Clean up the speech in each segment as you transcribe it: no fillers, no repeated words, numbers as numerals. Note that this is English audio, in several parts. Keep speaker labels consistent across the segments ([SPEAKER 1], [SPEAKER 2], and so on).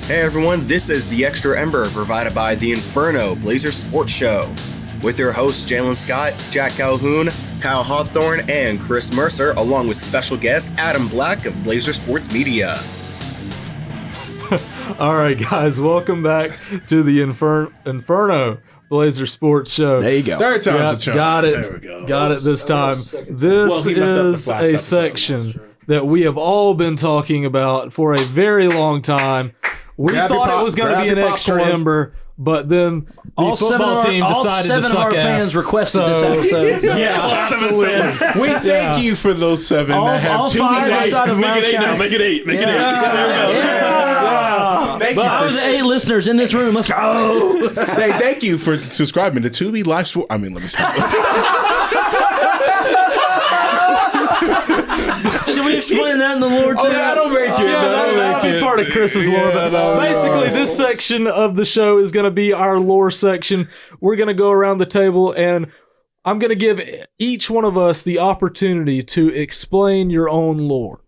[SPEAKER 1] Hey everyone, this is the Extra Ember provided by the Inferno Blazer Sports Show with your hosts Jalen Scott, Jack Calhoun, Kyle Hawthorne, and Chris Mercer, along with special guest Adam Black of Blazer Sports Media.
[SPEAKER 2] All right, guys, welcome back to the Inferno Blazer Sports Show.
[SPEAKER 1] There you go.
[SPEAKER 3] Third time's a charm.
[SPEAKER 2] Got it.
[SPEAKER 3] There we go.
[SPEAKER 2] Got it this time. This is a section that we have all been talking about for a very long time. We thought it was going to be an extra Ember, but then the football team decided to suck ass. 7 of our fans
[SPEAKER 4] requested this episode. So.
[SPEAKER 3] Yes, absolutely. We thank you for those 7 that have 2
[SPEAKER 5] Make it 8 now. Make it 8. Make it 8.
[SPEAKER 4] Thank you. Out of the 8 listeners in this room, let's go.
[SPEAKER 3] Hey, thank you for subscribing to Tubi Live Sport. I mean, let me stop.
[SPEAKER 4] Should we explain that in the lore too?
[SPEAKER 3] Oh, that'll make it.
[SPEAKER 2] That'll be part of Chris's lore. Basically, this section of the show is going to be our lore section. We're going to go around the table, and I'm going to give each one of us the opportunity to explain your own lore.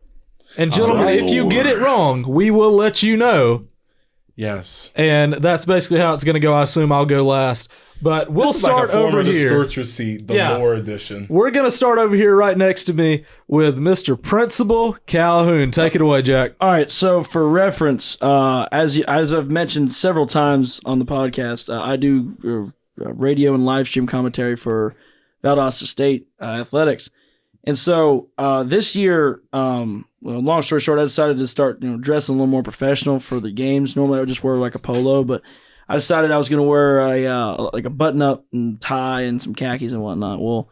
[SPEAKER 2] And gentlemen, if you get it wrong, we will let you know.
[SPEAKER 3] Yes.
[SPEAKER 2] And that's basically how it's going to go. I assume I'll go last. But we'll start over here.
[SPEAKER 3] Storch receipt, the lore edition.
[SPEAKER 2] We're going to start over here right next to me with Mr. Principal Calhoun. Take it away, Jack.
[SPEAKER 4] All right, so for reference, as I've mentioned several times on the podcast, I do radio and live stream commentary for Valdosta State Athletics. And so this year, long story short, I decided to start dressing a little more professional for the games. Normally I would just wear like a polo, but I decided I was going to wear a button-up and tie and some khakis and whatnot. Well,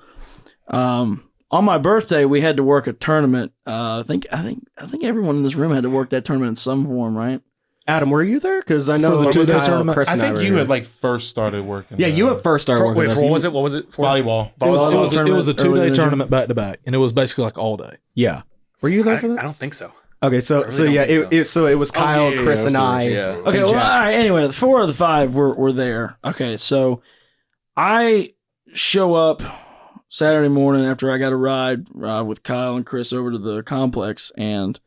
[SPEAKER 4] on my birthday, we had to work a tournament. I think everyone in this room had to work that tournament in some form, right?
[SPEAKER 1] Adam, were you there? Because I know
[SPEAKER 2] Chris and
[SPEAKER 3] I think you had first started working.
[SPEAKER 1] Yeah, you had first started working.
[SPEAKER 5] Wait, what was it? For?
[SPEAKER 3] Volleyball.
[SPEAKER 2] It was a 2-day tournament back-to-back, and it was basically like all day.
[SPEAKER 1] Yeah. Were you there for that?
[SPEAKER 5] I don't think so.
[SPEAKER 1] Okay, so it was Kyle, Chris, and I.
[SPEAKER 5] Yeah.
[SPEAKER 4] Okay, well, all right. Anyway, the 4 of the 5 were there. Okay, so I show up Saturday morning after I got a ride with Kyle and Chris over to the complex, and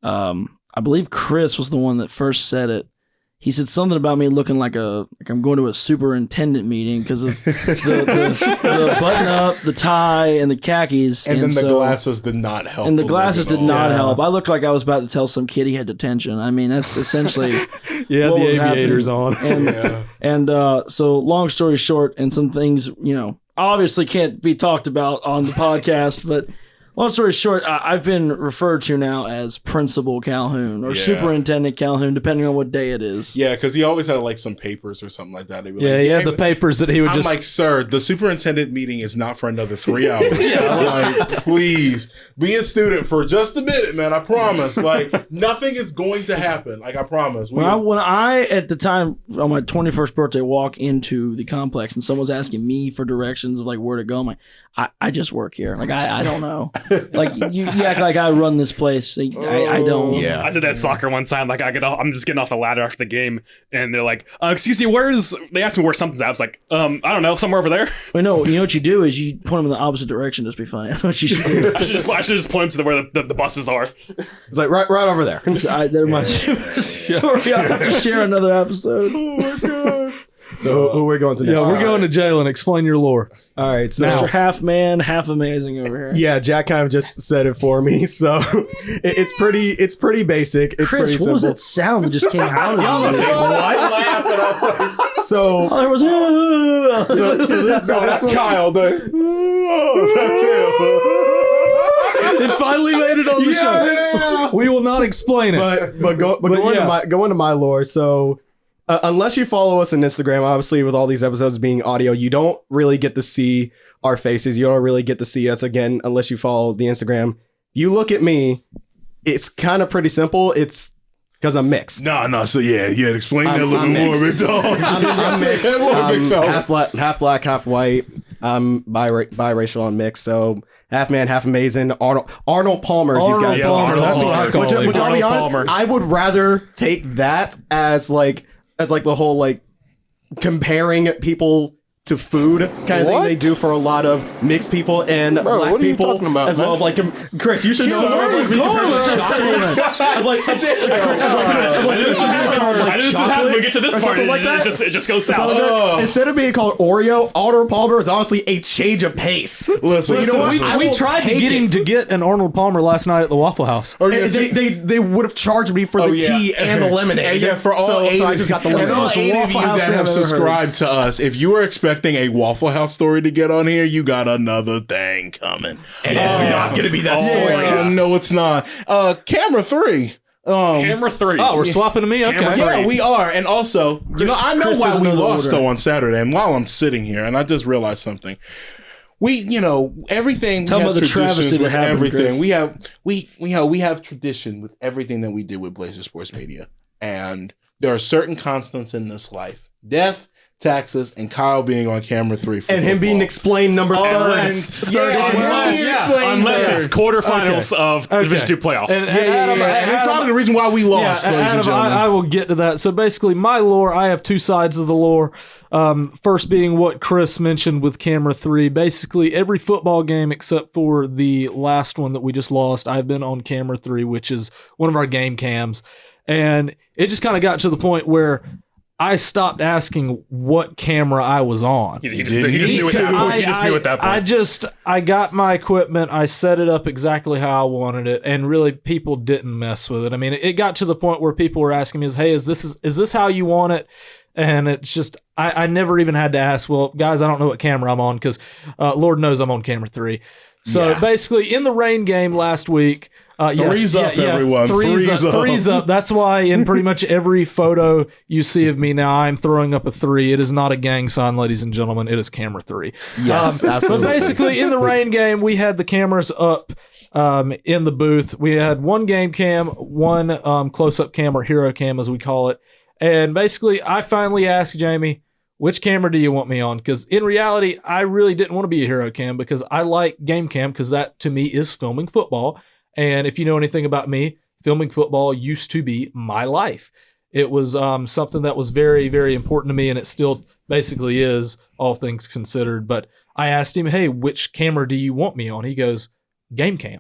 [SPEAKER 4] I believe Chris was the one that first said it. He said something about me looking like I'm going to a superintendent meeting because of the button up, the tie, and the khakis.
[SPEAKER 3] And then the glasses did not help.
[SPEAKER 4] And the glasses did not help. I looked like I was about to tell some kid he had detention. I mean, that's essentially
[SPEAKER 2] yeah,
[SPEAKER 4] what
[SPEAKER 2] the
[SPEAKER 4] was
[SPEAKER 2] aviators
[SPEAKER 4] happening.
[SPEAKER 2] on.
[SPEAKER 4] And so long story short, and some things, obviously can't be talked about on the podcast, but long story short, I've been referred to now as Principal Calhoun or Superintendent Calhoun, depending on what day it is.
[SPEAKER 3] Yeah, because he always had like some papers or something like that.
[SPEAKER 2] He had the papers that he would
[SPEAKER 3] I'm like, sir, the superintendent meeting is not for another 3 hours. Like, please, be a student for just a minute, man. I promise. Like, nothing is going to happen. Like, I promise.
[SPEAKER 4] When I, at the time, on my 21st birthday, walk into the complex and someone's asking me for directions of like where to go, I'm like, I just work here. Like, I don't know. Like you act like I run this place. I don't.
[SPEAKER 5] Yeah, I did that soccer one time. Like I'm just getting off the ladder after the game, and they're like, "Excuse me, They asked me where something's at. I was like, I don't know, somewhere over there.
[SPEAKER 4] Wait, no. You know what you do is you point them in the opposite direction. Just be fine. That's what you should do.
[SPEAKER 5] I should just point them to where the buses are.
[SPEAKER 1] It's like right over there.
[SPEAKER 4] They're my story. I'll have to share another episode.
[SPEAKER 1] Oh my god. So who are we going to next?
[SPEAKER 2] Yeah, we're going to Jalen. Explain your lore.
[SPEAKER 1] All right, so
[SPEAKER 4] Mr. Half Man, Half Amazing over here.
[SPEAKER 1] Yeah, Jack kind of just said it for me, so it's pretty basic. It's
[SPEAKER 4] Chris,
[SPEAKER 1] pretty simple.
[SPEAKER 4] what was that sound that just came out of you?
[SPEAKER 1] So
[SPEAKER 4] there was.
[SPEAKER 3] That's Kyle. That's
[SPEAKER 2] It finally made it on the show. We will not explain it.
[SPEAKER 1] But going to my lore. So unless you follow us on Instagram, obviously with all these episodes being audio, you don't really get to see our faces. You don't really get to see us again unless you follow the Instagram. You look at me, it's kind of pretty simple. It's because I'm mixed.
[SPEAKER 3] No. So explain that a little more, big dog.
[SPEAKER 1] I'm mixed. Half black, half white. I'm biracial. I'm mixed. So half man, half amazing. Arnold Palmer's these guys.
[SPEAKER 2] Palmer, that's what I call it.
[SPEAKER 1] Which I'll be honest, I would rather take that as the whole like comparing people to food kind of thing they do for a lot of mixed people and
[SPEAKER 6] Bro,
[SPEAKER 1] black
[SPEAKER 6] what are you
[SPEAKER 1] people
[SPEAKER 6] talking about,
[SPEAKER 1] as well.
[SPEAKER 6] man?
[SPEAKER 1] Like Chris, you should know.
[SPEAKER 3] Sorry,
[SPEAKER 5] I knew this would happen when we get to this part. It just goes south.
[SPEAKER 1] Instead of being called Oreo, Arnold Palmer is honestly a change of pace.
[SPEAKER 3] Listen,
[SPEAKER 1] you know what? I
[SPEAKER 2] We
[SPEAKER 1] will
[SPEAKER 2] tried to
[SPEAKER 1] take
[SPEAKER 2] get him
[SPEAKER 1] it.
[SPEAKER 2] to get an Arnold Palmer last night at the Waffle House.
[SPEAKER 3] Or
[SPEAKER 1] And they would have charged me for the tea and the lemonade.
[SPEAKER 3] And yeah, for all
[SPEAKER 1] so,
[SPEAKER 3] eight,
[SPEAKER 1] so I just got the
[SPEAKER 3] and
[SPEAKER 1] lemonade.
[SPEAKER 3] all eight of you
[SPEAKER 2] Waffle House
[SPEAKER 3] that
[SPEAKER 2] thing
[SPEAKER 3] have
[SPEAKER 2] I've ever heard.
[SPEAKER 3] subscribed to us, if you were expecting a Waffle House story to get on here, you got another thing coming.
[SPEAKER 1] And it's not going to be that story.
[SPEAKER 3] No, it's not. Camera 3.
[SPEAKER 5] Camera 3.
[SPEAKER 2] Oh, we're swapping to me? Okay.
[SPEAKER 5] Camera
[SPEAKER 3] Yeah, we are. And also, I know
[SPEAKER 4] Chris
[SPEAKER 3] why
[SPEAKER 4] doesn't
[SPEAKER 3] we
[SPEAKER 4] know the
[SPEAKER 3] lost
[SPEAKER 4] order.
[SPEAKER 3] though on Saturday. And while I'm sitting here, and I just realized something. We, everything.
[SPEAKER 4] Tell
[SPEAKER 3] we
[SPEAKER 4] me
[SPEAKER 3] have
[SPEAKER 4] the
[SPEAKER 3] traditions
[SPEAKER 4] travesty that
[SPEAKER 3] with
[SPEAKER 4] happened,
[SPEAKER 3] everything.
[SPEAKER 4] Chris.
[SPEAKER 3] We have tradition with everything that we do with Blazer Sports Media, and there are certain constants in this life: death, taxes, and Kyle being on camera 3 for
[SPEAKER 1] And him being
[SPEAKER 3] football.
[SPEAKER 1] explained number third.
[SPEAKER 3] Unless it's
[SPEAKER 5] quarterfinals of Division 2 playoffs.
[SPEAKER 2] And
[SPEAKER 3] And it's probably the reason why we lost, ladies and
[SPEAKER 2] Adam,
[SPEAKER 3] gentlemen.
[SPEAKER 2] I will get to that. So basically, my lore, I have two sides of the lore. First being what Chris mentioned with Camera 3. Basically, every football game except for the last one that we just lost, I've been on Camera 3, which is one of our game cams. And it just kind of got to the point where I stopped asking what camera I was on.
[SPEAKER 5] He just knew at that point. He just knew at that point.
[SPEAKER 2] I got my equipment, I set it up exactly how I wanted it, and really people didn't mess with it. I mean, it got to the point where people were asking me, "Hey, is this how you want it?" And it's just I never even had to ask. Well, guys, I don't know what camera I'm on because Lord knows I'm on Camera 3. So basically, in the rain game last week.
[SPEAKER 3] Threes up, everyone.
[SPEAKER 2] Threes up. That's why in pretty much every photo you see of me now, I'm throwing up a 3. It is not a gang sign, ladies and gentlemen. It is Camera 3.
[SPEAKER 1] Yes, absolutely.
[SPEAKER 2] But basically, in the rain game, we had the cameras up in the booth. We had one game cam, one close-up cam, or hero cam, as we call it. And basically, I finally asked Jamie, which camera do you want me on? Because in reality, I really didn't want to be a hero cam because I like game cam because that, to me, is filming football. And if you know anything about me, filming football used to be my life. It was something that was very, very important to me, and it still basically is, all things considered. But I asked him, hey, which camera do you want me on? He goes, game cam.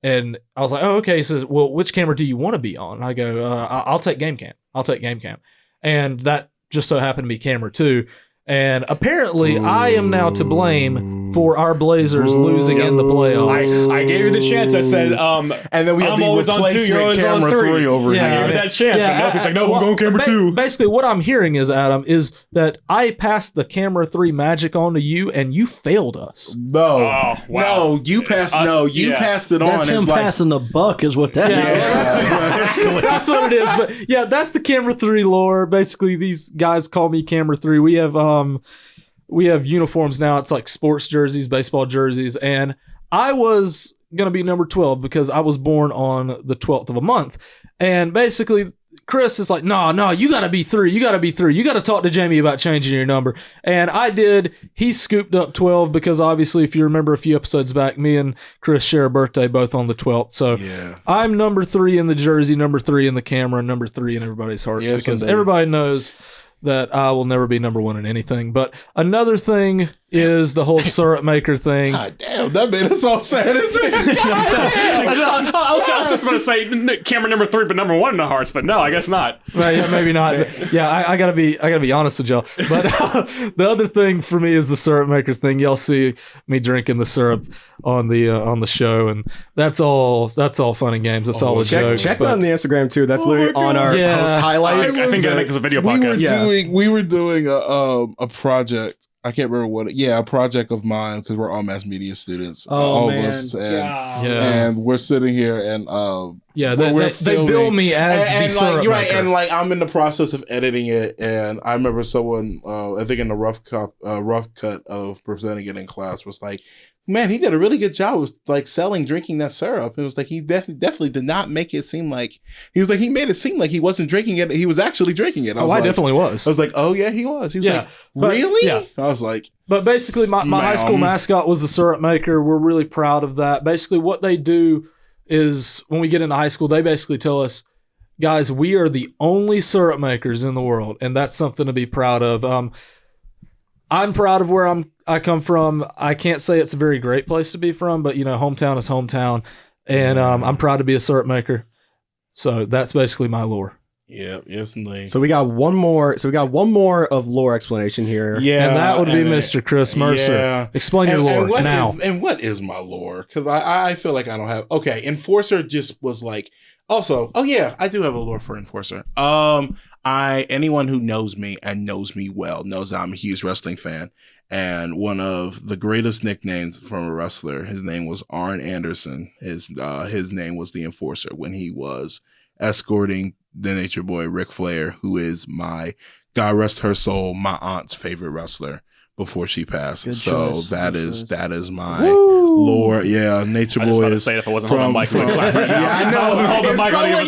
[SPEAKER 2] And I was like, oh, okay. He says, well, which camera do you want to be on? And I go, I'll take game cam. I'll take game cam. And that just so happened to be camera 2. And apparently, I am now to blame for our Blazers losing in the playoffs.
[SPEAKER 5] I gave you the chance. I said,
[SPEAKER 3] and then we have
[SPEAKER 5] I'm
[SPEAKER 3] the
[SPEAKER 5] always on 2, you're
[SPEAKER 3] replacement
[SPEAKER 5] always on
[SPEAKER 3] camera
[SPEAKER 5] 3
[SPEAKER 3] over
[SPEAKER 5] I
[SPEAKER 3] here.
[SPEAKER 5] gave you that chance. But nope, he's like, no, we're going camera 2.
[SPEAKER 2] Basically, what I'm hearing is, Adam, is that I passed the camera 3 magic on to you, and you failed us.
[SPEAKER 3] No,
[SPEAKER 5] Oh, wow.
[SPEAKER 3] no, you passed. You passed it
[SPEAKER 4] That's
[SPEAKER 3] on.
[SPEAKER 4] him
[SPEAKER 3] It's like,
[SPEAKER 4] passing the buck, is what that is.
[SPEAKER 2] That's what it is. But yeah, that's the camera 3 lore. Basically, these guys call me camera 3. We have uniforms now. It's like sports jerseys, baseball jerseys. And I was going to be number 12 because I was born on the 12th of a month. And basically, Chris is like, no, you got to be 3. You got to be 3. You got to talk to Jamie about changing your number. And I did. He scooped up 12 because obviously, if you remember a few episodes back, me and Chris share a birthday both on the 12th. So I'm number 3 in the jersey, number 3 in the camera, and number 3 in everybody's hearts because everybody knows that I will never be number 1 in anything. But another thing is the whole syrup maker thing.
[SPEAKER 3] God damn, that made us all sad.
[SPEAKER 5] I was just about to say camera number 3, but number 1 in the hearts. But no, I guess not.
[SPEAKER 2] Right, yeah, maybe not. But yeah, I gotta be honest with y'all. But the other thing for me is the syrup maker thing. Y'all see me drinking the syrup on the show, and that's all fun and games. That's all a joke.
[SPEAKER 1] Check
[SPEAKER 2] but-
[SPEAKER 1] on the Instagram too. That's literally on our
[SPEAKER 2] Yeah.
[SPEAKER 1] post highlights.
[SPEAKER 5] I think I make this a video podcast.
[SPEAKER 3] We were doing a project. I can't remember what. A project of mine because we're all mass media students. all of us, and we're sitting here and
[SPEAKER 2] they bill me as the syrup
[SPEAKER 3] you're right,
[SPEAKER 2] maker.
[SPEAKER 3] and like I'm in the process of editing it, and I remember someone, I think in the rough cut of presenting it in class was like, man, he did a really good job with like drinking that syrup. It was like he definitely did not make it seem like he made it seem like he wasn't drinking it. He was actually drinking it.
[SPEAKER 2] I definitely was.
[SPEAKER 3] I was like, oh yeah, he was. He was like,
[SPEAKER 2] but-
[SPEAKER 3] really?
[SPEAKER 2] yeah.
[SPEAKER 3] I was like,
[SPEAKER 2] But basically, my high school mascot was the syrup maker. We're really proud of that. Basically, what they do is when we get into high school, they basically tell us, guys, we are the only syrup makers in the world, and that's something to be proud of. I'm proud of where I come from. I can't say it's a very great place to be from, but hometown is hometown, and I'm proud to be a syrup maker. So that's basically my lore.
[SPEAKER 3] Yeah, yes, indeed.
[SPEAKER 1] So we got one more. So we got one more of lore explanation here.
[SPEAKER 3] Yeah,
[SPEAKER 2] and that would be Mr. Chris Mercer.
[SPEAKER 3] Yeah.
[SPEAKER 2] Explain your lore now.
[SPEAKER 3] What is my lore? Because I feel like I don't have. Okay, Enforcer just was like. Also, oh yeah, I do have a lore for Enforcer. Anyone who knows me and knows me well knows that I'm a huge wrestling fan. And one of the greatest nicknames from a wrestler, his name was Arn Anderson. His name was the Enforcer when he was escorting the Nature Boy Ric Flair, who is my, God rest her soul, my aunt's favorite wrestler before she passed.
[SPEAKER 4] Good
[SPEAKER 3] so
[SPEAKER 4] choice.
[SPEAKER 3] that is my lore. Yeah, Nature
[SPEAKER 5] I was
[SPEAKER 3] Boy
[SPEAKER 5] about to
[SPEAKER 3] is
[SPEAKER 5] say if I wasn't holding the mic,
[SPEAKER 3] from-
[SPEAKER 5] yeah,
[SPEAKER 3] I know.
[SPEAKER 5] I wasn't holding the mic.
[SPEAKER 3] I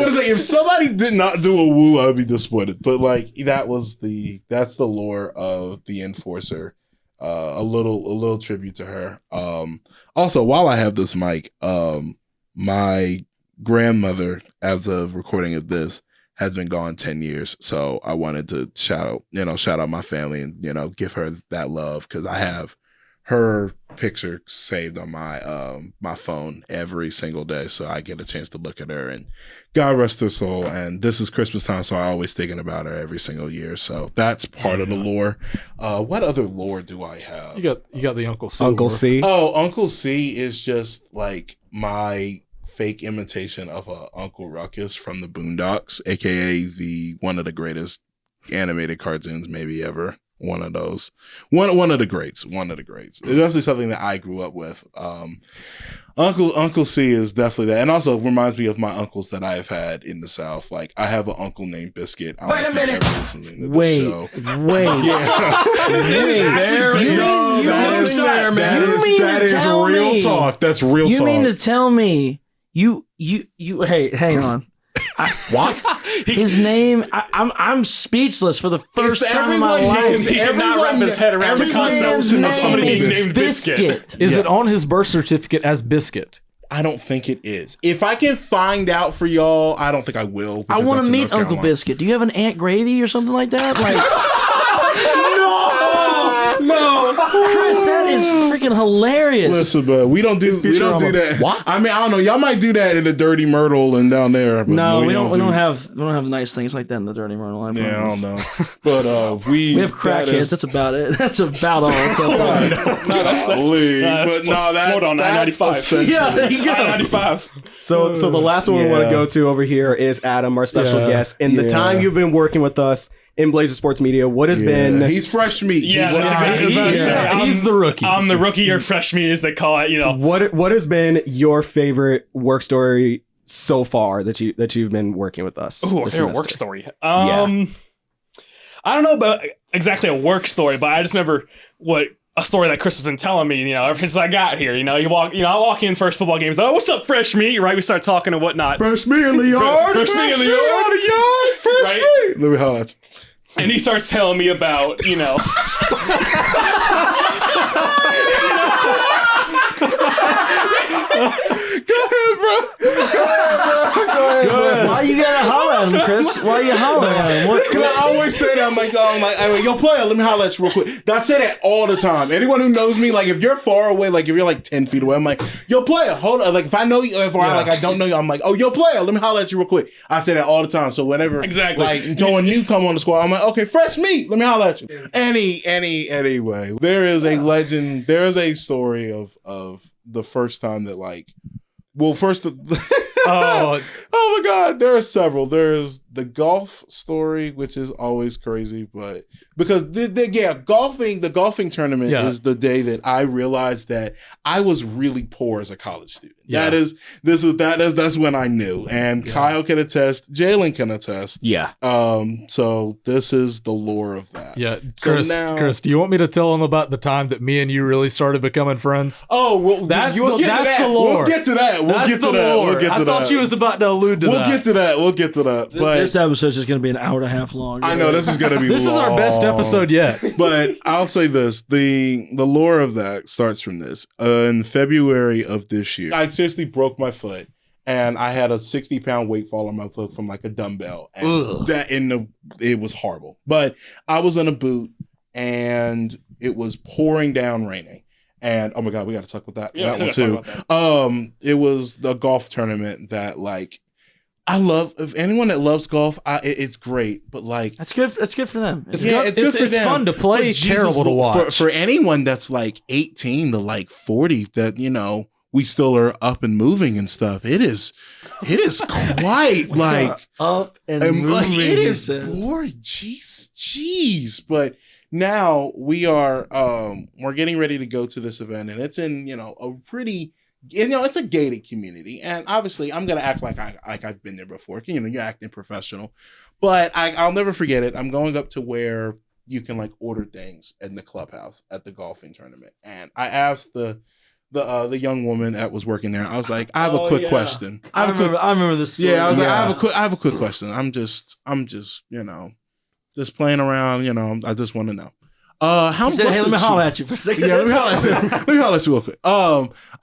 [SPEAKER 3] was say if somebody did not do a woo, I'd be disappointed. But like that's the lore of the Enforcer. A little tribute to her. Also, while I have this mic, my grandmother, as of recording of this, has been gone 10 years. So I wanted to shout out my family and, give her that love because I have her picture saved on my phone every single day. So I get a chance to look at her and God rest her soul. And this is Christmas time. So I always thinking about her every single year. So that's part of the lore. What other lore do I have?
[SPEAKER 2] You got the Uncle C.
[SPEAKER 1] Uncle
[SPEAKER 2] lore.
[SPEAKER 1] C.
[SPEAKER 3] Oh, Uncle C is just like my fake imitation of Uncle Ruckus from the Boondocks, aka one of the greatest animated cartoons maybe ever. One of those, one of the greats. It's definitely something that I grew up with. Uncle C is definitely that, and also reminds me of my uncles that I have had in the South. Like I have an uncle named Biscuit.
[SPEAKER 4] Wait a minute.
[SPEAKER 3] Wait.
[SPEAKER 4] Yeah.
[SPEAKER 3] That is real talk. That's real talk.
[SPEAKER 4] You mean to tell me you hey, hang on.
[SPEAKER 1] What?
[SPEAKER 4] His name, I'm speechless for the first time in my life.
[SPEAKER 5] He could not wrap his head around the concept of somebody being named Biscuit.
[SPEAKER 2] Is it on his birth certificate as Biscuit?
[SPEAKER 3] I don't think it is. If I can find out for y'all, I don't think I will.
[SPEAKER 4] I want to meet Uncle Biscuit. Do you have an Aunt Gravy or something like that? Like, no, Chris, that is freaking hilarious.
[SPEAKER 3] Listen, but we don't do that.
[SPEAKER 1] What?
[SPEAKER 3] I mean, I don't know. Y'all might do that in the Dirty Myrtle and down there. But
[SPEAKER 4] No, we don't have nice things like that in the Dirty Myrtle. I
[SPEAKER 3] don't
[SPEAKER 4] promise.
[SPEAKER 3] know. But we
[SPEAKER 4] have crackheads. That's about it. That's about all. That's
[SPEAKER 5] float on 995.
[SPEAKER 4] Yeah, there you go.
[SPEAKER 5] 995.
[SPEAKER 1] So the last one we want to go to over here is Adam, our special guest. In the time you've been working with us in Blazer Sports Media, what has been...
[SPEAKER 3] He's fresh meat.
[SPEAKER 5] Yeah, that's exactly what I was about to say.
[SPEAKER 2] He's the rookie.
[SPEAKER 5] I'm the rookie or fresh meat, as they call it.
[SPEAKER 1] What has been your favorite work story so far that you've been working with us?
[SPEAKER 5] Ooh, a favorite work story. I don't know about exactly a work story, but I just remember a story that Chris has been telling me, ever since I got here. I walk in first football games. Oh, what's up, fresh meat? Right? We start talking and whatnot.
[SPEAKER 3] Fresh meat in the yard.
[SPEAKER 5] Fresh meat in the yard.
[SPEAKER 3] Fresh meat. Let me holler at you.
[SPEAKER 5] And he starts telling me about, Go
[SPEAKER 3] ahead, bro. Go ahead.
[SPEAKER 4] Why you gotta holler at him, Chris? Why you hollering at him? What?
[SPEAKER 3] Cause I always say that. I'm like, yo, player, let me holler at you real quick. I say that all the time. Anyone who knows me, like, if you're far away, like, if you're like 10 feet away, I'm like, yo, player, hold on. Like, if I know you, I don't know you, I'm like, oh, yo, player, let me holler at you real quick. I say that all the time. So whenever, like, when you come on the squad, I'm like, okay, fresh meat, let me holler at you. Anyway, there is a legend. There is a story of the first time that, like, well, first. Oh my God, there are several. There's the golf story, which is always crazy, but because the golfing tournament is the day that I realized that I was really poor as a college student. Yeah. That's when I knew, and Kyle can attest, Jalen can attest.
[SPEAKER 1] Yeah.
[SPEAKER 3] So this is the lore of that.
[SPEAKER 2] Yeah.
[SPEAKER 3] So
[SPEAKER 2] Chris, do you want me to tell him about the time that me and you really started becoming friends?
[SPEAKER 3] Oh, well,
[SPEAKER 2] that's the lore.
[SPEAKER 3] We'll get to that.
[SPEAKER 2] I thought you was about to allude to that.
[SPEAKER 3] We'll get to that. But
[SPEAKER 4] this episode's just going to be an hour and a half long.
[SPEAKER 3] I know this is going to be
[SPEAKER 2] this
[SPEAKER 3] long.
[SPEAKER 2] is our best episode yet.
[SPEAKER 3] But I'll say this. The lore of that starts from this. In February of this year, I seriously broke my foot. and I had a 60-pound weight fall on my foot from like a dumbbell, and it was horrible. But I was in a boot, and it was pouring down, raining, and oh my god, we got to talk about that one too. It was the golf tournament that like. I love, if anyone that loves golf, it's great, but like
[SPEAKER 4] that's good. That's good for them.
[SPEAKER 2] It's good for them. Fun to play.
[SPEAKER 3] But
[SPEAKER 2] terrible to watch
[SPEAKER 3] for anyone that's like 18 to like 40. That we still are up and moving and stuff. It is quite like
[SPEAKER 4] up and moving.
[SPEAKER 3] Like, it is boring. Jeez. But now we are we're getting ready to go to this event, and it's in a pretty. It's a gated community, and obviously I'm gonna act like I've been there before. You're acting professional, but I'll never forget it. I'm going up to where you can like order things in the clubhouse at the golfing tournament, and I asked the young woman that was working there. I was like, I have a quick question.
[SPEAKER 4] I remember this story.
[SPEAKER 3] Yeah, I was like, I have a quick question. I'm just just playing around. I just want to know. How
[SPEAKER 4] he said, hey, let me holler at you for a second.
[SPEAKER 3] Yeah, let me holler at you real quick.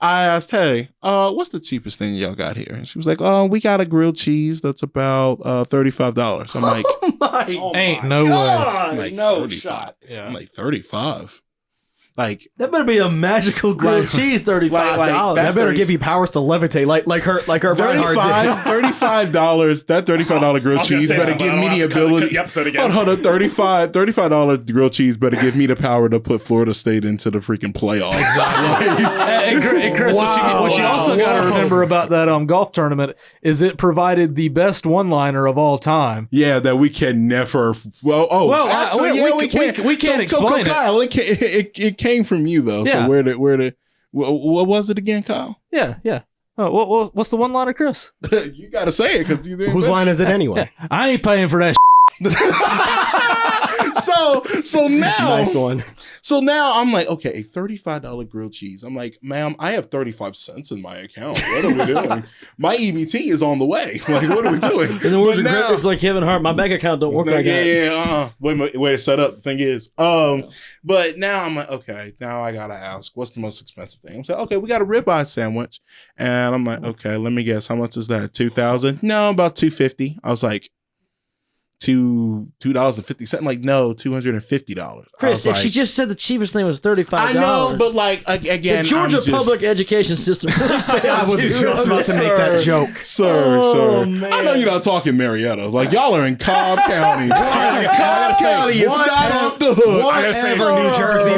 [SPEAKER 3] I asked, hey, what's the cheapest thing y'all got here? And she was like, we got a grilled cheese that's about $35. I'm like,
[SPEAKER 2] ain't no way.
[SPEAKER 3] I'm like,
[SPEAKER 5] no
[SPEAKER 3] 35.
[SPEAKER 5] shot.
[SPEAKER 3] Yeah. I'm like 35. Like
[SPEAKER 4] that better be a magical grilled cheese. $35.
[SPEAKER 1] That better give you powers to levitate, like her $35. That $35 grilled cheese better give me the ability. Hold on, $35 grilled cheese better give me the power to put Florida State into the freaking playoffs.
[SPEAKER 2] And Chris, what you also got to remember about that golf tournament is it provided the best one-liner of all time.
[SPEAKER 3] Yeah, that we can never. We can't explain it. Kyle, it came from you though. Yeah. So what was it again, Kyle?
[SPEAKER 2] Yeah. Oh, what's the one-liner, Chris?
[SPEAKER 3] You gotta say it because
[SPEAKER 1] whose line is it anyway?
[SPEAKER 2] Yeah. I ain't paying for that.
[SPEAKER 3] So now,
[SPEAKER 1] nice one.
[SPEAKER 3] So now I'm like, okay, a $35 grilled cheese. I'm like, ma'am, I have 35 cents in my account. What are we doing? My EBT is on the way. Like, what are we doing?
[SPEAKER 4] And then it's like Kevin Hart. My bank account don't work like that.
[SPEAKER 3] Yeah. Wait to set up. The thing is, but now I'm like, okay, now I gotta ask, what's the most expensive thing? I'm saying, okay, we got a ribeye sandwich, and I'm like, okay, let me guess, how much is that? $2,000? No, about $250. I was like. $2.50. Like, no, $250.
[SPEAKER 4] Chris, if she just said the cheapest thing was $35,
[SPEAKER 3] I know, but like again,
[SPEAKER 4] the Georgia public education system.
[SPEAKER 1] I was just about to make that joke,
[SPEAKER 3] sir. Man. I know you're not talking Marietta. Like y'all are in Cobb County. Cobb County, it's not off the hook.
[SPEAKER 1] Whatever, New Jersey,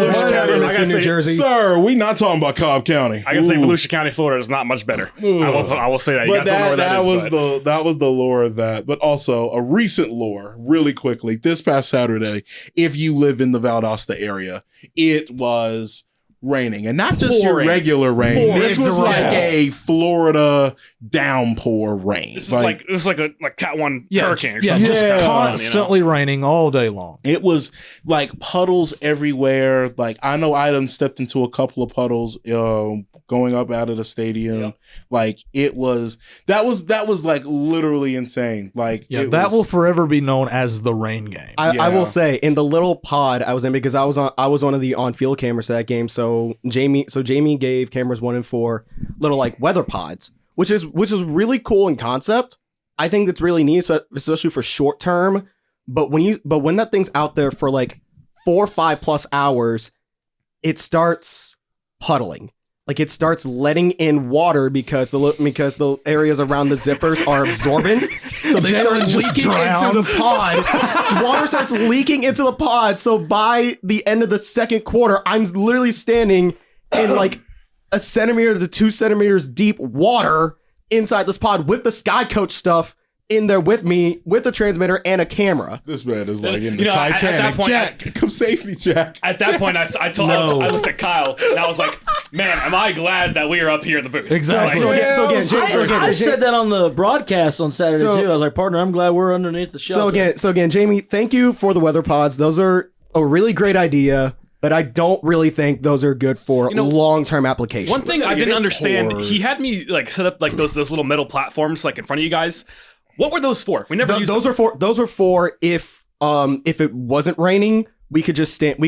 [SPEAKER 1] New Jersey.
[SPEAKER 3] Sir, we not talking about Cobb County.
[SPEAKER 5] I gotta say, Volusia County, Florida is not much better. I will say that. You
[SPEAKER 3] but that was the lore of that. But also a recent lore. Really quickly, this past Saturday, if you live in the Valdosta area, it was raining, and not just your regular rain. This was like a Florida downpour rain.
[SPEAKER 5] This is like a Cat 1 hurricane or something.
[SPEAKER 2] Just constantly raining all day long.
[SPEAKER 3] It was like puddles everywhere. Like I know I done stepped into a couple of puddles going up out of the stadium. Yep. Like that was like literally insane. Like
[SPEAKER 2] that will forever be known as the rain game.
[SPEAKER 1] I will say, in the little pod I was in, because I was one of the on-field cameras for that game. So Jamie gave cameras 1 and 4 little like weather pods, which is really cool in concept. I think that's really neat, especially for short term. But when that thing's out there for like 4 or 5 plus hours, it starts puddling. Like it starts letting in water because the areas around the zippers are absorbent, so they start leaking into the pod. Water starts leaking into the pod. So by the end of the second quarter, I'm literally standing in like 1 centimeter to 2 centimeters deep water inside this pod with the Sky Coach stuff in there with me, with a transmitter and a camera.
[SPEAKER 3] This man is like in the Titanic. Point, Jack, come save me, Jack.
[SPEAKER 5] At that point, I looked at Kyle and I was like, man, am I glad that we are up here in the booth.
[SPEAKER 2] Exactly.
[SPEAKER 4] I said that on the broadcast on Saturday too. I was like, partner, I'm glad we're underneath the shelter.
[SPEAKER 1] So again, Jamie, thank you for the weather pods. Those are a really great idea. But I don't really think those are good for long-term applications.
[SPEAKER 5] One thing I didn't understand, he had me like set up like those little metal platforms like in front of you guys. What were those for? We never used
[SPEAKER 1] those. Those were for if it wasn't raining, we could just stand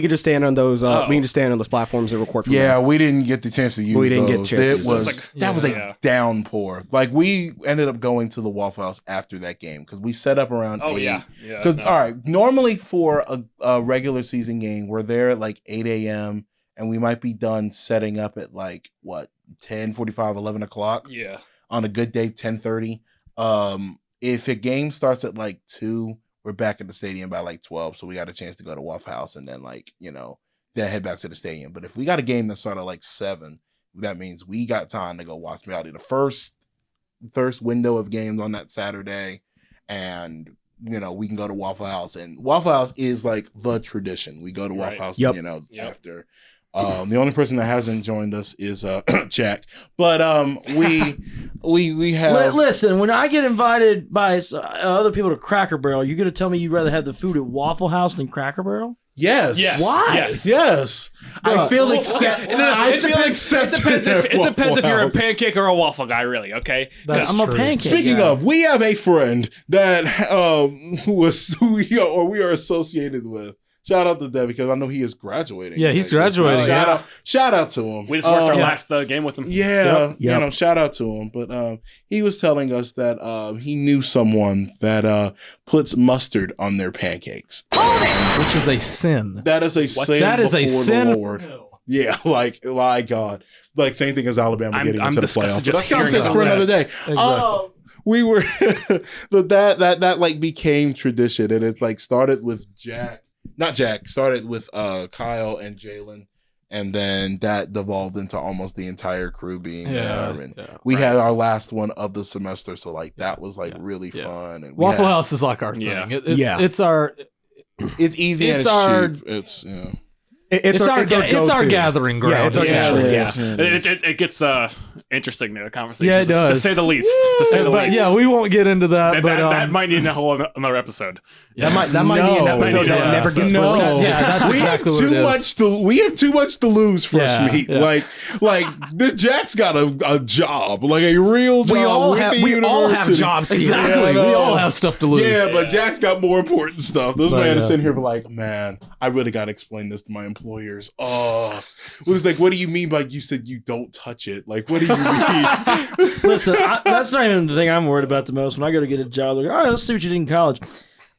[SPEAKER 1] on those. We can just stand on those platforms and record from
[SPEAKER 3] Yeah,
[SPEAKER 1] there.
[SPEAKER 3] we didn't get the chance to use.
[SPEAKER 1] We didn't get
[SPEAKER 3] those.
[SPEAKER 1] chance to
[SPEAKER 3] It
[SPEAKER 1] use
[SPEAKER 3] was
[SPEAKER 1] those.
[SPEAKER 3] that was
[SPEAKER 5] Yeah.
[SPEAKER 3] a downpour. Like we ended up going to the Waffle House after that game because we set up around.
[SPEAKER 5] Oh
[SPEAKER 3] 8.
[SPEAKER 5] yeah.
[SPEAKER 3] Because all right, normally for a regular season game, we're there at like 8 a.m. and we might be done setting up at like what 10:45, 11 o'clock.
[SPEAKER 5] Yeah.
[SPEAKER 3] On a good day, 10:30. If a game starts at like 2, we're back at the stadium by like 12, so we got a chance to go to Waffle House and then then head back to the stadium. But if we got a game that started like 7, that means we got time to go watch reality. The first window of games on that Saturday, and we can go to Waffle House, and Waffle House is like the tradition. We go to Waffle House,
[SPEAKER 1] Yep.
[SPEAKER 3] after. The only person that hasn't joined us is Jack, but we have.
[SPEAKER 4] Listen, when I get invited by other people to Cracker Barrel, you're gonna tell me you'd rather have the food at Waffle House than Cracker Barrel?
[SPEAKER 3] Yes.
[SPEAKER 4] Why?
[SPEAKER 3] Yes. I feel accepted.
[SPEAKER 5] It depends if you're a pancake or a waffle guy, really. Okay.
[SPEAKER 4] I'm a pancake.
[SPEAKER 3] Speaking
[SPEAKER 4] guy.
[SPEAKER 3] of, we have a friend that who we are associated with. Shout out to Dev because I know he is graduating.
[SPEAKER 2] Yeah, he's graduating.
[SPEAKER 3] Shout out to him.
[SPEAKER 5] We just worked our last game with him.
[SPEAKER 3] Yeah,
[SPEAKER 1] Yep.
[SPEAKER 3] shout out to him. But he was telling us that he knew someone that puts mustard on their pancakes.
[SPEAKER 2] Which is a sin.
[SPEAKER 3] That is a sin.
[SPEAKER 2] That is a
[SPEAKER 3] before
[SPEAKER 2] sin.
[SPEAKER 3] the Lord. Yeah, like my God, like same thing as Alabama getting into the playoffs.
[SPEAKER 5] just
[SPEAKER 3] That's conversation
[SPEAKER 5] hearing
[SPEAKER 3] for
[SPEAKER 5] about
[SPEAKER 3] another day.
[SPEAKER 2] Exactly.
[SPEAKER 3] We were that like became tradition, and it like started with started with Kyle and Jalen, and then that devolved into almost the entire crew being there. And we had our last one of the semester, so like that was like really fun. And
[SPEAKER 2] Waffle House is like our thing.
[SPEAKER 5] Yeah.
[SPEAKER 2] It's our
[SPEAKER 3] it's easy
[SPEAKER 2] it's
[SPEAKER 3] and
[SPEAKER 2] our-
[SPEAKER 3] cheap. It's
[SPEAKER 2] it's our
[SPEAKER 1] go-to.
[SPEAKER 2] gathering ground.
[SPEAKER 1] Yeah, it's our
[SPEAKER 2] essentially.
[SPEAKER 5] It gets interesting the conversation.
[SPEAKER 2] Yeah, it does.
[SPEAKER 5] To say the least. To say the
[SPEAKER 2] But
[SPEAKER 5] least.
[SPEAKER 2] yeah, we won't get into that.
[SPEAKER 5] That might need a whole another episode.
[SPEAKER 1] That might be an episode that never gets released.
[SPEAKER 2] Yeah, that's
[SPEAKER 3] we
[SPEAKER 2] exactly
[SPEAKER 3] have
[SPEAKER 2] what
[SPEAKER 3] too
[SPEAKER 2] it is.
[SPEAKER 3] much we have too much to lose, fresh
[SPEAKER 2] Yeah,
[SPEAKER 3] meat.
[SPEAKER 2] yeah.
[SPEAKER 3] Like the Jack's got a job, like a real job.
[SPEAKER 1] We all
[SPEAKER 3] with
[SPEAKER 1] have
[SPEAKER 3] the
[SPEAKER 1] university.
[SPEAKER 3] jobs.
[SPEAKER 1] here.
[SPEAKER 2] Exactly.
[SPEAKER 3] Yeah,
[SPEAKER 2] We all have stuff to lose.
[SPEAKER 3] Yeah, but Jack's got more important stuff. This
[SPEAKER 2] But,
[SPEAKER 3] man is
[SPEAKER 2] yeah.
[SPEAKER 3] sitting here like, man, I really got to explain this to my employers. Oh, it was like, what do you mean by you said you don't touch it? Like, what do you mean?
[SPEAKER 4] Listen, that's not even the thing I'm worried about the most. When I go to get a job, they're like, all right, let's see what you did in college.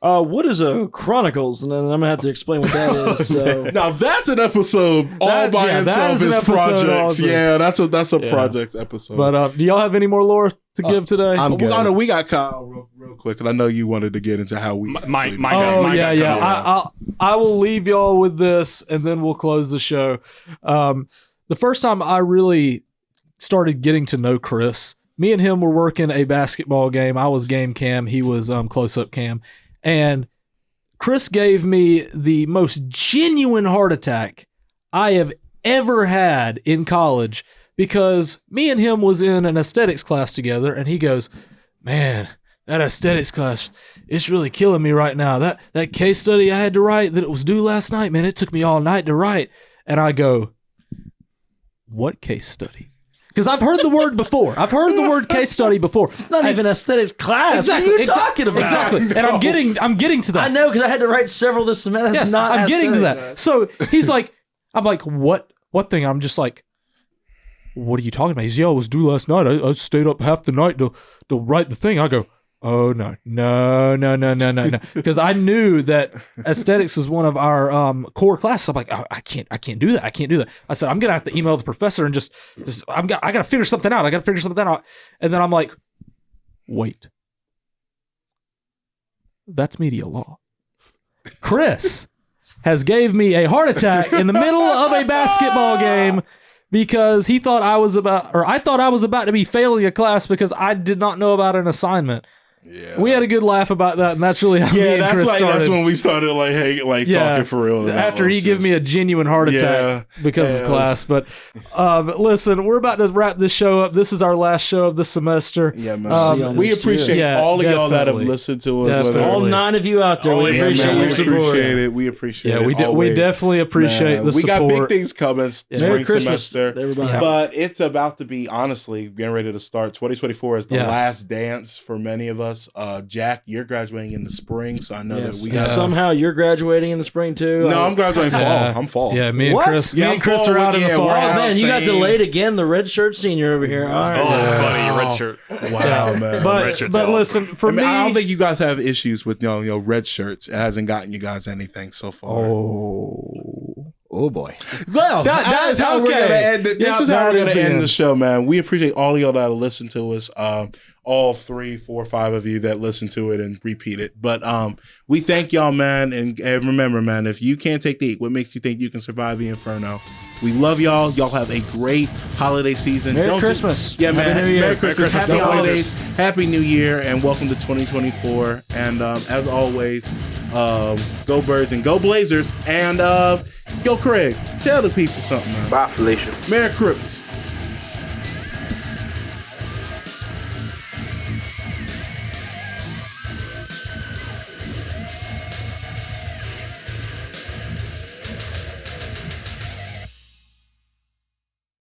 [SPEAKER 4] What is a Chronicles? And then I'm gonna have to explain what that is. So
[SPEAKER 3] Now that's an episode all by
[SPEAKER 2] that
[SPEAKER 3] itself.
[SPEAKER 2] is an
[SPEAKER 3] Is
[SPEAKER 2] episode
[SPEAKER 3] projects.
[SPEAKER 2] also.
[SPEAKER 3] Yeah, that's a
[SPEAKER 2] Yeah.
[SPEAKER 3] project episode.
[SPEAKER 2] But do y'all have any more lore to give today?
[SPEAKER 1] I'm good.
[SPEAKER 3] Oh, no, we got Kyle real quick, and I know you wanted to get into how we.
[SPEAKER 5] My
[SPEAKER 3] actually-
[SPEAKER 5] guy.
[SPEAKER 2] Oh yeah,
[SPEAKER 5] guy
[SPEAKER 2] yeah.
[SPEAKER 5] comes
[SPEAKER 2] I will leave y'all with this, and then we'll close the show. The first time I really started getting to know Chris, me and him were working a basketball game. I was game cam, he was close up cam, and Chris gave me the most genuine heart attack I have ever had in college because me and him was in an aesthetics class together, and he goes, "Man, that aesthetics class, it's really killing me right now. That case study I had to write that it was due last night, man, it took me all night to write." And I go, "What case study?" Because I've heard the word before. I've heard the word case study before.
[SPEAKER 4] it's not even aesthetics class.
[SPEAKER 2] Exactly.
[SPEAKER 4] What are you talking about?
[SPEAKER 2] Exactly. And I'm getting to that.
[SPEAKER 4] I know because I had to write several this semester. That's
[SPEAKER 2] Yes,
[SPEAKER 4] not.
[SPEAKER 2] I'm getting to that.
[SPEAKER 4] aesthetics.
[SPEAKER 2] So he's like, I'm like, what thing? I'm just like, what are you talking about? He's it was due last night. I stayed up half the night to write the thing. I go, oh no. Because I knew that aesthetics was one of our core classes. I'm like, oh, I can't do that. I said, I'm gonna have to email the professor and just I gotta figure something out. And then I'm like, wait. That's media law. Chris has gave me a heart attack in the middle of a basketball game because I thought I was about to be failing a class because I did not know about an assignment.
[SPEAKER 3] Yeah.
[SPEAKER 2] We had a good laugh about that, and that's really how me and
[SPEAKER 3] that's
[SPEAKER 2] Chris
[SPEAKER 3] like
[SPEAKER 2] started.
[SPEAKER 3] that's when we started talking for real.
[SPEAKER 2] After he gave me a genuine heart attack because of class. But listen, we're about to wrap this show up. This is our last show of the semester.
[SPEAKER 3] Yeah, man.
[SPEAKER 4] See y'all
[SPEAKER 3] We
[SPEAKER 4] next
[SPEAKER 3] appreciate
[SPEAKER 2] year.
[SPEAKER 3] all of y'all that have
[SPEAKER 2] Definitely.
[SPEAKER 3] listened to us.
[SPEAKER 2] Definitely.
[SPEAKER 4] All 9 of you out there, we
[SPEAKER 3] Yeah,
[SPEAKER 4] appreciate
[SPEAKER 3] man,
[SPEAKER 4] your
[SPEAKER 3] we
[SPEAKER 4] support.
[SPEAKER 3] appreciate it. We appreciate it.
[SPEAKER 2] We
[SPEAKER 3] always.
[SPEAKER 2] definitely appreciate
[SPEAKER 3] Man,
[SPEAKER 2] the
[SPEAKER 3] we
[SPEAKER 2] support.
[SPEAKER 3] got big things coming spring
[SPEAKER 4] Merry Christmas,
[SPEAKER 3] semester.
[SPEAKER 4] everybody.
[SPEAKER 2] Yeah.
[SPEAKER 3] But it's about to be, honestly, getting ready to start. 2024 is the
[SPEAKER 2] Yeah.
[SPEAKER 3] last dance for many of us. us. Jack, you're graduating in the spring, so I know
[SPEAKER 4] Yes.
[SPEAKER 3] that we
[SPEAKER 4] And
[SPEAKER 3] got.
[SPEAKER 4] somehow you're graduating in the spring too.
[SPEAKER 3] No, I'm graduating fall.
[SPEAKER 2] Yeah.
[SPEAKER 3] I'm fall.
[SPEAKER 2] Yeah, me and
[SPEAKER 4] What?
[SPEAKER 2] Chris.
[SPEAKER 3] Yeah,
[SPEAKER 2] me
[SPEAKER 3] I'm
[SPEAKER 2] and Chris
[SPEAKER 3] fall
[SPEAKER 2] are out
[SPEAKER 3] with-
[SPEAKER 2] in the
[SPEAKER 3] yeah,
[SPEAKER 2] fall.
[SPEAKER 3] we're
[SPEAKER 4] Oh
[SPEAKER 3] out.
[SPEAKER 4] man, you got
[SPEAKER 3] Same.
[SPEAKER 4] delayed again. The red shirt senior over here. All right.
[SPEAKER 5] Oh, buddy,
[SPEAKER 3] Wow.
[SPEAKER 5] red shirt.
[SPEAKER 3] Wow, man.
[SPEAKER 5] Red shirt's
[SPEAKER 2] But
[SPEAKER 5] out.
[SPEAKER 2] listen, for
[SPEAKER 3] I mean,
[SPEAKER 2] me,
[SPEAKER 3] I don't think you guys have issues with red shirts. It hasn't gotten you guys anything so far.
[SPEAKER 1] Oh boy.
[SPEAKER 3] Well, that's how we're
[SPEAKER 2] okay.
[SPEAKER 3] gonna end it.
[SPEAKER 2] Yeah,
[SPEAKER 3] This is how
[SPEAKER 2] that
[SPEAKER 3] we're
[SPEAKER 2] is
[SPEAKER 3] gonna
[SPEAKER 2] the
[SPEAKER 3] end
[SPEAKER 2] end.
[SPEAKER 3] the show, man. We appreciate all of y'all that listen to us. All 3, 4, 5 of you that listen to it and repeat it. But we thank y'all, man. And remember, man, if you can't take the heat, what makes you think you can survive the Inferno? We love y'all. Y'all have a great holiday season.
[SPEAKER 4] Merry Christmas.
[SPEAKER 3] Yeah, man.
[SPEAKER 4] Happy New Year.
[SPEAKER 3] Merry Christmas.
[SPEAKER 5] Merry Christmas.
[SPEAKER 3] Happy
[SPEAKER 5] Go
[SPEAKER 3] holidays.
[SPEAKER 5] Blazers.
[SPEAKER 3] Happy New Year. And welcome to 2024. And as always, go Birds and go Blazers. And go Craig. Tell the people something, man.
[SPEAKER 6] Bye, Felicia.
[SPEAKER 3] Merry Christmas.